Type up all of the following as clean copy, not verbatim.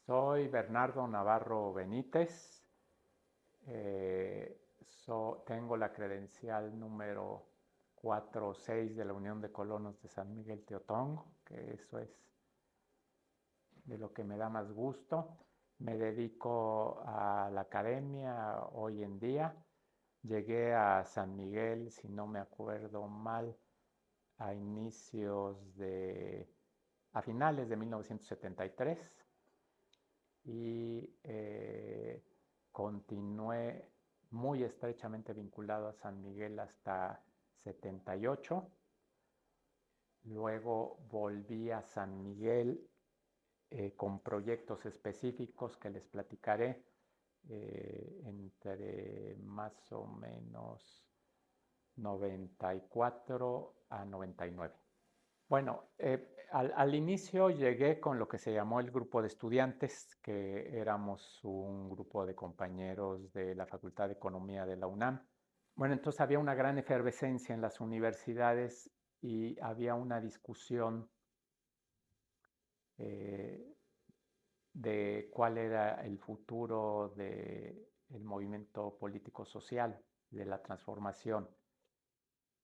Soy Bernardo Navarro Benítez. Tengo la credencial número 46 de la Unión de Colonos de San Miguel Teotongo, que eso es de lo que me da más gusto. Me dedico a la academia hoy en día. Llegué a San Miguel, si no me acuerdo mal, a finales de 1973 y continué muy estrechamente vinculado a San Miguel hasta 78. Luego volví a San Miguel con proyectos específicos que les platicaré entre más o menos 94 a 99. Bueno, al inicio llegué con lo que se llamó el grupo de estudiantes, que éramos un grupo de compañeros de la Facultad de Economía de la UNAM. Bueno, entonces había una gran efervescencia en las universidades y había una discusión eh, de cuál era el futuro del movimiento político-social, de la transformación.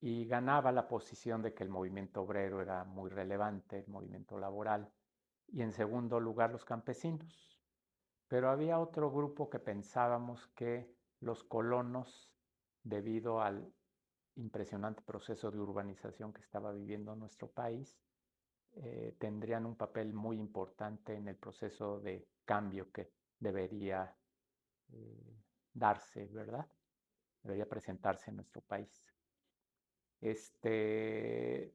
Y ganaba la posición de que el movimiento obrero era muy relevante, el movimiento laboral, y en segundo lugar los campesinos. Pero había otro grupo que pensábamos que los colonos, debido al impresionante proceso de urbanización que estaba viviendo nuestro país, tendrían un papel muy importante en el proceso de cambio que debería eh, darse, ¿verdad? Debería presentarse en nuestro país. De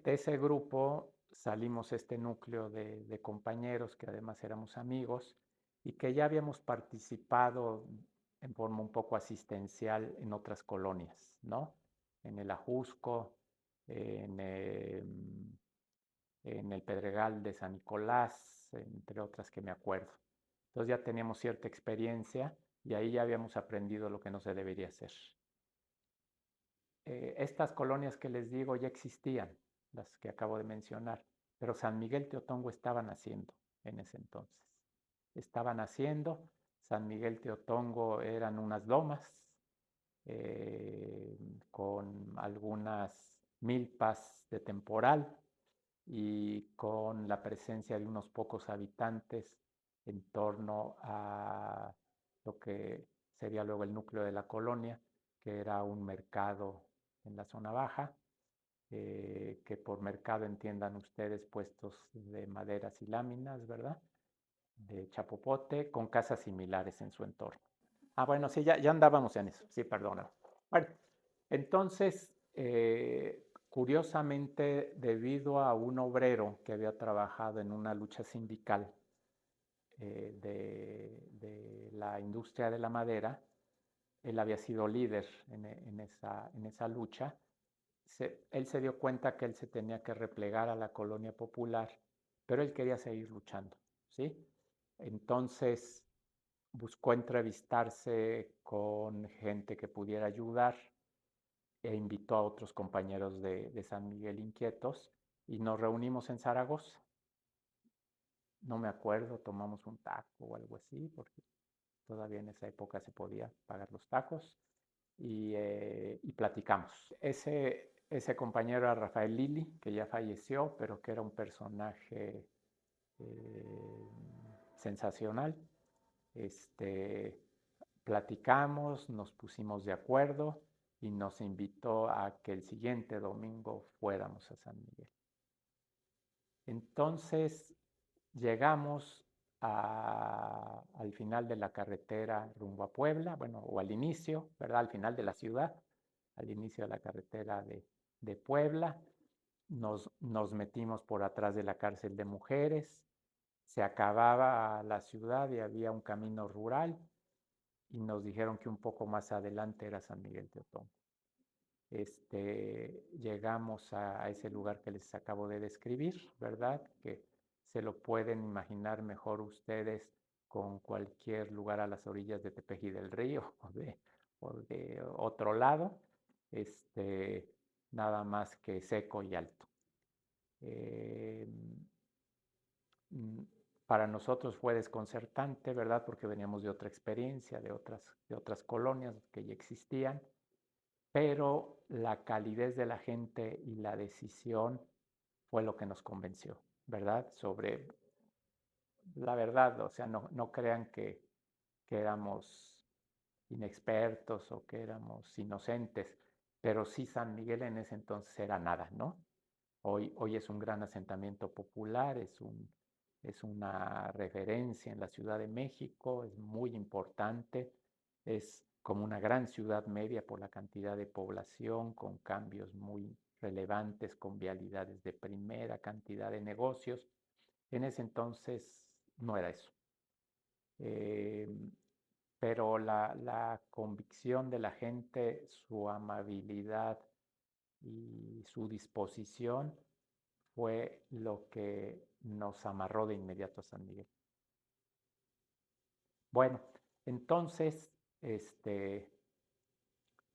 ese grupo salimos este núcleo de compañeros que además éramos amigos y que ya habíamos participado en forma un poco asistencial en otras colonias, ¿no? En el Ajusco, en, en el Pedregal de San Nicolás, entre otras que me acuerdo. Entonces ya teníamos cierta experiencia y ahí ya habíamos aprendido lo que no se debería hacer. Estas colonias que les digo ya existían, las que acabo de mencionar, pero San Miguel Teotongo estaba naciendo en ese entonces. Estaban naciendo, San Miguel Teotongo eran unas lomas con algunas milpas de temporal y con la presencia de unos pocos habitantes en torno a lo que sería luego el núcleo de la colonia, que era un mercado en la zona baja, que por mercado entiendan ustedes puestos de maderas y láminas, ¿verdad? De chapopote, con casas similares en su entorno. Ah, bueno, sí, ya andábamos en eso, sí, perdona. Bueno, entonces, curiosamente, debido a un obrero que había trabajado en una lucha sindical de la industria de la madera, él había sido líder en esa lucha. Él se dio cuenta que él se tenía que replegar a la colonia popular, pero él quería seguir luchando, ¿sí? Entonces buscó entrevistarse con gente que pudiera ayudar e invitó a otros compañeros de San Miguel inquietos y nos reunimos en Zaragoza. No me acuerdo, tomamos un taco o algo así, porque todavía en esa época se podía pagar los tacos y platicamos. Ese compañero era Rafael Lili, que ya falleció, pero que era un personaje sensacional. Platicamos, nos pusimos de acuerdo y nos invitó a que el siguiente domingo fuéramos a San Miguel. Entonces llegamos al final de la carretera rumbo a Puebla, bueno, o al inicio, ¿verdad? Al final de la ciudad, al inicio de la carretera de Puebla. Nos metimos por atrás de la cárcel de mujeres, se acababa la ciudad y había un camino rural y nos dijeron que un poco más adelante era San Miguel Teotongo. Llegamos a ese lugar que les acabo de describir, ¿verdad? Que se lo pueden imaginar mejor ustedes con cualquier lugar a las orillas de Tepeji del Río o de otro lado, nada más que seco y alto. para nosotros fue desconcertante, ¿verdad? Porque veníamos de otra experiencia, de otras colonias que ya existían, pero la calidez de la gente y la decisión fue lo que nos convenció, ¿verdad? Sobre la verdad, o sea, no crean que éramos inexpertos o que éramos inocentes, pero sí San Miguel en ese entonces era nada, ¿no? Hoy es un gran asentamiento popular, es una referencia en la Ciudad de México, es muy importante, es como una gran ciudad media por la cantidad de población, con cambios muy relevantes, con vialidades de primera, cantidad de negocios. En ese entonces no era eso. Eh, pero la convicción de la gente, su amabilidad y su disposición fue lo que nos amarró de inmediato a San Miguel. Bueno, entonces, este,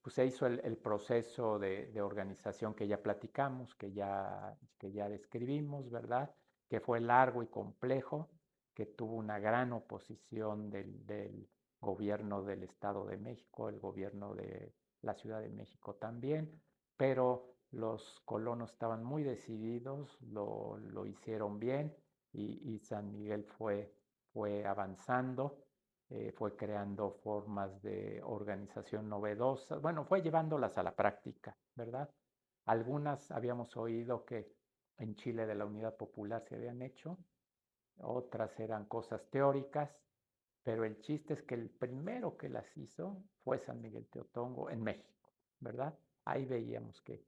pues se hizo el proceso de organización que ya platicamos, que ya describimos, ¿verdad? Que fue largo y complejo, que tuvo una gran oposición del gobierno del Estado de México, el gobierno de la Ciudad de México también, pero los colonos estaban muy decididos, lo hicieron bien y San Miguel fue avanzando, fue creando formas de organización novedosas, bueno, fue llevándolas a la práctica, ¿verdad? Algunas habíamos oído que en Chile de la Unidad Popular se habían hecho, otras eran cosas teóricas, pero el chiste es que el primero que las hizo fue San Miguel Teotongo en México, ¿verdad? Ahí veíamos que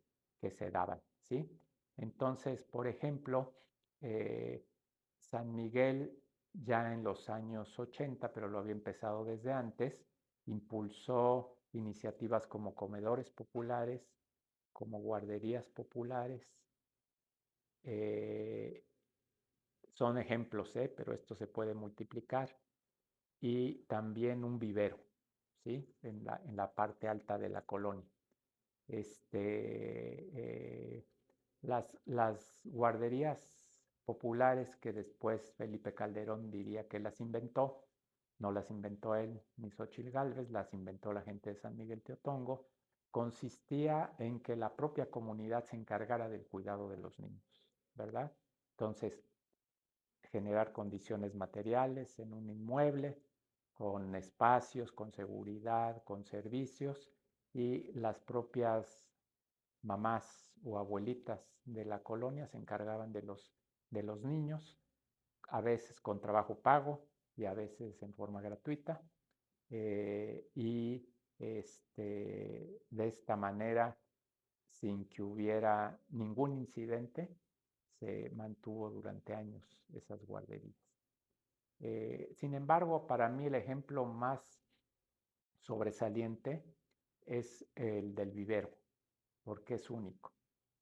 se daban, ¿sí? Entonces, por ejemplo, eh, San Miguel ya en los años 80, pero lo había empezado desde antes, impulsó iniciativas como comedores populares, como guarderías populares. eh, Son ejemplos, pero esto se puede multiplicar. Y también un vivero, ¿sí? En la parte alta de la colonia. Eh, las guarderías populares que después Felipe Calderón diría que las inventó, no las inventó él ni Xochitl Gálvez, las inventó la gente de San Miguel Teotongo, consistía en que la propia comunidad se encargara del cuidado de los niños, ¿verdad? Entonces, generar condiciones materiales en un inmueble, con espacios, con seguridad, con servicios, y las propias mamás o abuelitas de la colonia se encargaban de los niños, a veces con trabajo pago y a veces en forma gratuita. Y de esta manera, sin que hubiera ningún incidente, se mantuvo durante años esas guarderías. Sin embargo, para mí el ejemplo más sobresaliente es el del vivero, porque es único.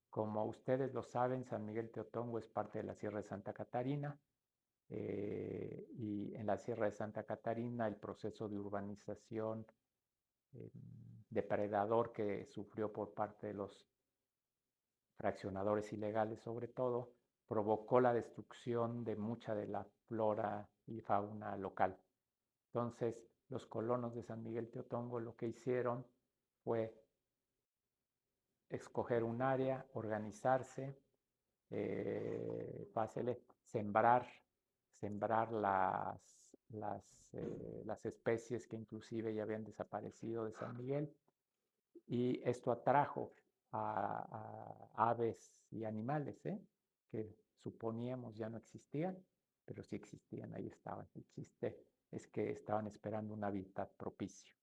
Como ustedes lo saben, San Miguel Teotongo es parte de la Sierra de Santa Catarina, y en la Sierra de Santa Catarina el proceso de urbanización eh, depredador que sufrió por parte de los fraccionadores ilegales sobre todo, provocó la destrucción de mucha de la flora y fauna local. Entonces, los colonos de San Miguel Teotongo lo que hicieron fue escoger un área, organizarse, sembrar, sembrar las especies que inclusive ya habían desaparecido de San Miguel, y esto atrajo a aves y animales, que suponíamos ya no existían, pero sí existían, ahí estaban. El chiste es que estaban esperando un hábitat propicio.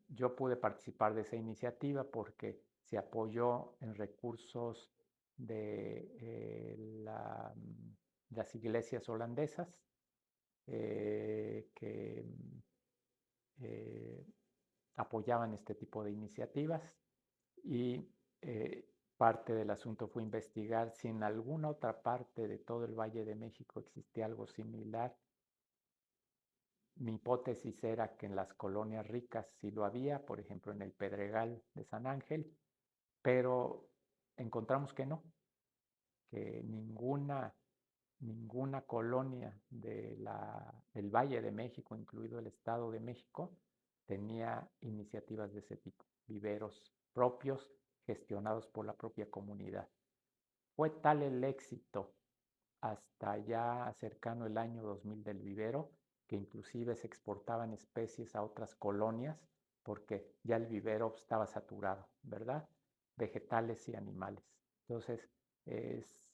Yo pude participar de esa iniciativa porque se apoyó en recursos de las iglesias holandesas, que eh, apoyaban este tipo de iniciativas, y parte del asunto fue investigar si en alguna otra parte de todo el Valle de México existía algo similar. Mi hipótesis era que en las colonias ricas sí lo había, por ejemplo en el Pedregal de San Ángel, pero encontramos que no, que ninguna ninguna colonia del Valle de México, incluido el Estado de México, tenía iniciativas de ese tipo, viveros propios gestionados por la propia comunidad. Fue tal el éxito hasta ya cercano el año 2000 del vivero, que inclusive se exportaban especies a otras colonias porque ya el vivero estaba saturado, ¿verdad? Vegetales y animales. Entonces,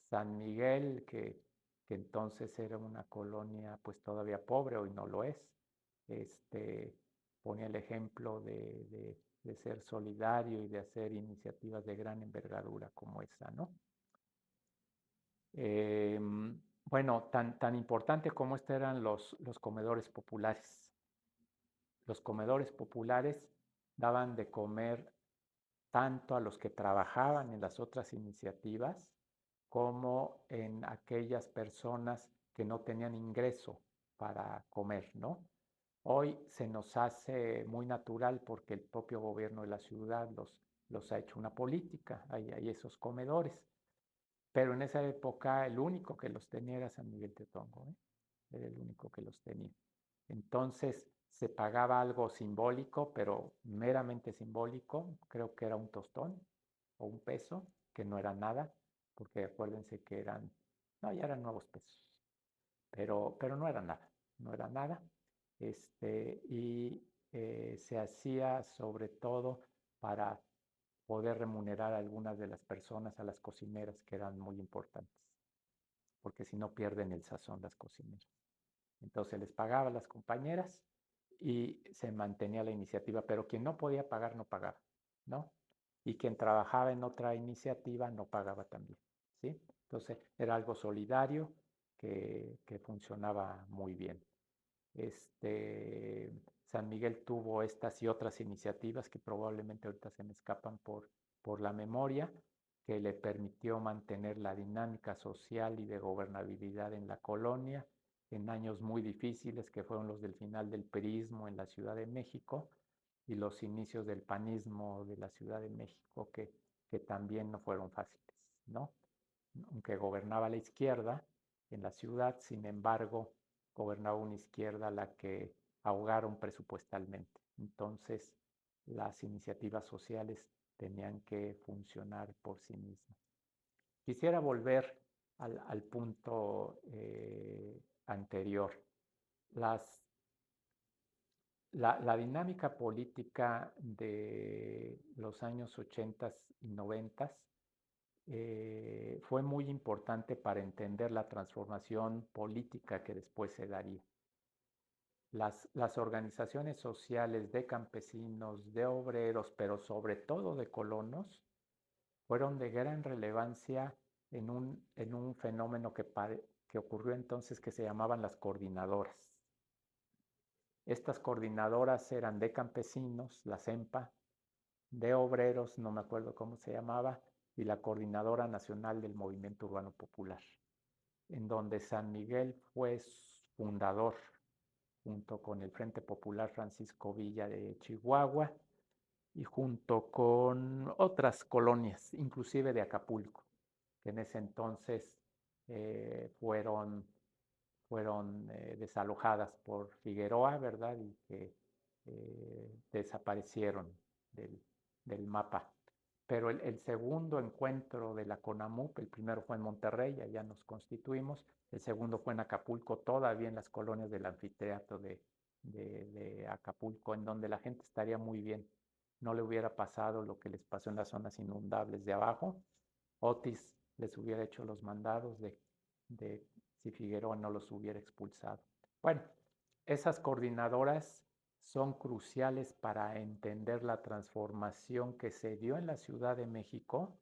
San Miguel, que entonces era una colonia pues todavía pobre, hoy no lo es, ponía el ejemplo de ser solidario y de hacer iniciativas de gran envergadura como esa, ¿no? Bueno, tan importante como eran los comedores populares. Los comedores populares daban de comer tanto a los que trabajaban en las otras iniciativas como en aquellas personas que no tenían ingreso para comer, ¿no? Hoy se nos hace muy natural porque el propio gobierno de la ciudad los ha hecho una política, hay esos comedores. Pero en esa época el único que los tenía era San Miguel Teotongo, ¿eh? Era el único que los tenía. Entonces se pagaba algo simbólico, pero meramente simbólico, creo que era un tostón o un peso, que no era nada, porque acuérdense que no, ya eran nuevos pesos, pero no era nada, no era nada. Y se hacía sobre todo para poder remunerar a algunas de las personas, a las cocineras, que eran muy importantes, porque si no pierden el sazón las cocineras. Entonces les pagaba a las compañeras y se mantenía la iniciativa, pero quien no podía pagar no pagaba, ¿no? Y quien trabajaba en otra iniciativa no pagaba también, ¿sí? Entonces era algo solidario que funcionaba muy bien. San Miguel tuvo estas y otras iniciativas que probablemente ahorita se me escapan por la memoria, que le permitió mantener la dinámica social y de gobernabilidad en la colonia en años muy difíciles, que fueron los del final del perismo en la Ciudad de México y los inicios del panismo de la Ciudad de México, que también no fueron fáciles, ¿no? Aunque gobernaba la izquierda en la ciudad, sin embargo, gobernaba una izquierda a la que ahogaron presupuestalmente. Entonces, las iniciativas sociales tenían que funcionar por sí mismas. Quisiera volver al punto anterior. Las, la dinámica política de los años 80 y 90 fue muy importante para entender la transformación política que después se daría. Las organizaciones sociales de campesinos, de obreros, pero sobre todo de colonos, fueron de gran relevancia en un fenómeno que ocurrió entonces que se llamaban las coordinadoras. Estas coordinadoras eran de campesinos, la CEMPA, de obreros, no me acuerdo cómo se llamaba, y la Coordinadora Nacional del Movimiento Urbano Popular, en donde San Miguel fue fundador, junto con el Frente Popular Francisco Villa de Chihuahua y junto con otras colonias, inclusive de Acapulco, que en ese entonces fueron desalojadas por Figueroa, ¿verdad? Y que desaparecieron del, del mapa. Pero el segundo encuentro de la CONAMUP, el primero fue en Monterrey, allá nos constituimos, el segundo fue en Acapulco, todavía en las colonias del anfiteatro de Acapulco, en donde la gente estaría muy bien. No le hubiera pasado lo que les pasó en las zonas inundables de abajo. Otis les hubiera hecho los mandados de si Figueroa no los hubiera expulsado. Bueno, esas coordinadoras son cruciales para entender la transformación que se dio en la Ciudad de México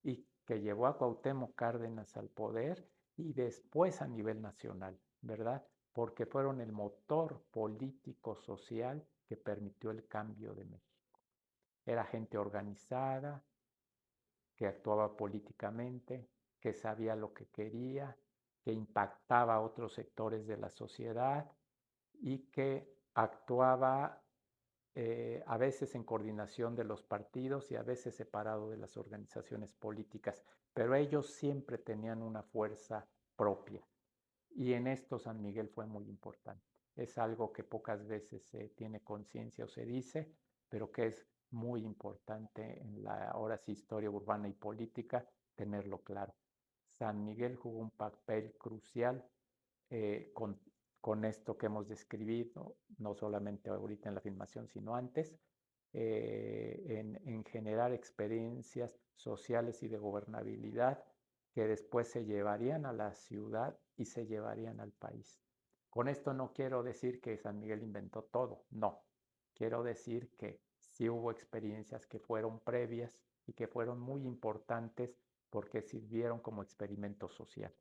y que llevó a Cuauhtémoc Cárdenas al poder y después a nivel nacional, ¿verdad? Porque fueron el motor político social que permitió el cambio de México. Era gente organizada, que actuaba políticamente, que sabía lo que quería, que impactaba a otros sectores de la sociedad y que actuaba a veces en coordinación de los partidos y a veces separado de las organizaciones políticas, pero ellos siempre tenían una fuerza propia. Y en esto San Miguel fue muy importante. Es algo que pocas veces se tiene conciencia o se dice, pero que es muy importante en la ahora sí historia urbana y política tenerlo claro. San Miguel jugó un papel crucial eh, con, con esto que hemos descrito, no solamente ahorita en la filmación, sino antes, en generar experiencias sociales y de gobernabilidad que después se llevarían a la ciudad y se llevarían al país. Con esto no quiero decir que San Miguel inventó todo, no. Quiero decir que sí hubo experiencias que fueron previas y que fueron muy importantes porque sirvieron como experimento social,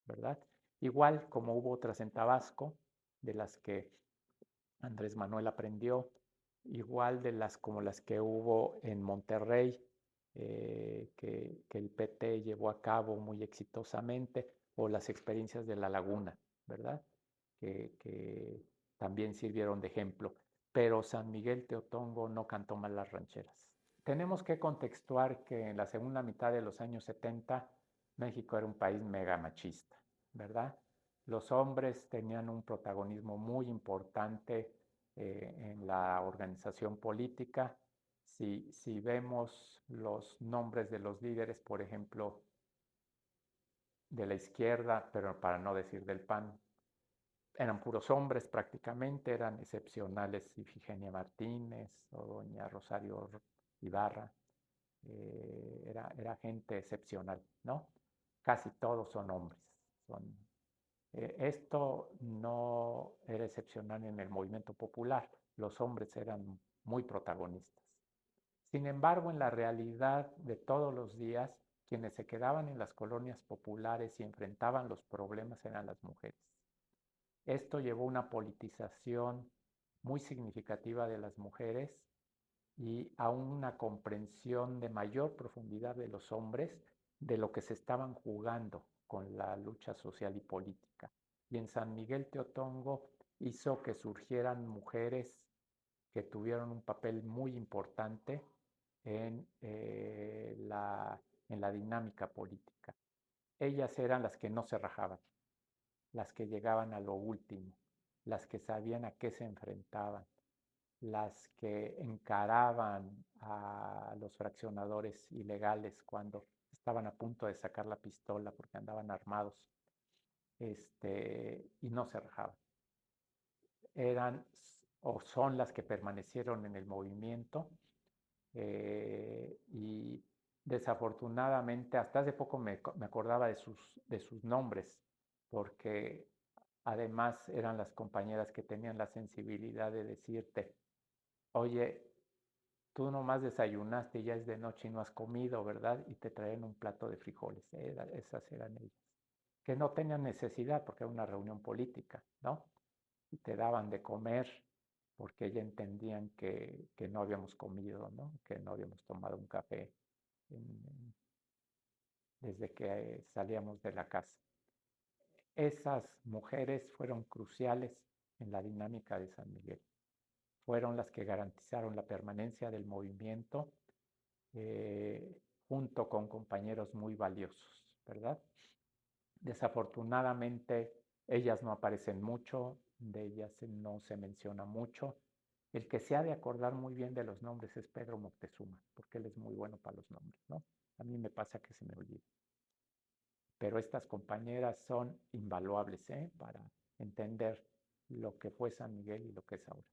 ¿verdad? Igual como hubo otras en Tabasco, de las que Andrés Manuel aprendió, igual de las como las que hubo en Monterrey, que el PT llevó a cabo muy exitosamente, o las experiencias de La Laguna, ¿verdad? Que también sirvieron de ejemplo. Pero San Miguel Teotongo no cantó mal las rancheras. Tenemos que contextuar que en la segunda mitad de los años 70 México era un país mega machista, ¿verdad? Los hombres tenían un protagonismo muy importante en la organización política. Si vemos los nombres de los líderes, por ejemplo, de la izquierda, pero para no decir del PAN, eran puros hombres prácticamente, eran excepcionales Ifigenia Martínez o doña Rosario Ibarra, era gente excepcional, ¿no? Casi todos son hombres. Esto no era excepcional en el movimiento popular, los hombres eran muy protagonistas. Sin embargo, en la realidad de todos los días, quienes se quedaban en las colonias populares y enfrentaban los problemas eran las mujeres. Esto llevó a una politización muy significativa de las mujeres y a una comprensión de mayor profundidad de los hombres de lo que se estaban jugando con la lucha social y política. Y en San Miguel Teotongo hizo que surgieran mujeres que tuvieron un papel muy importante en, en la dinámica política. Ellas eran las que no se rajaban, las que llegaban a lo último, las que sabían a qué se enfrentaban, las que encaraban a los fraccionadores ilegales cuando estaban a punto de sacar la pistola porque andaban armados, y no se rajaban. Eran o son las que permanecieron en el movimiento y desafortunadamente hasta hace poco me acordaba de sus nombres porque además eran las compañeras que tenían la sensibilidad de decirte, oye, tú nomás desayunaste y ya es de noche y no has comido, ¿verdad? Y te traen un plato de frijoles. Esas eran ellas. Que no tenían necesidad porque era una reunión política, ¿no? Y te daban de comer porque ya entendían que no habíamos comido, ¿no? Que no habíamos tomado un café en, desde que salíamos de la casa. Esas mujeres fueron cruciales en la dinámica de San Miguel. Fueron las que garantizaron la permanencia del movimiento junto con compañeros muy valiosos, ¿verdad? Desafortunadamente, ellas no aparecen mucho, de ellas no se menciona mucho. El que se ha de acordar muy bien de los nombres es Pedro Moctezuma, porque él es muy bueno para los nombres, ¿no? A mí me pasa que se me olvida. Pero estas compañeras son invaluables, ¿eh? Para entender lo que fue San Miguel y lo que es ahora.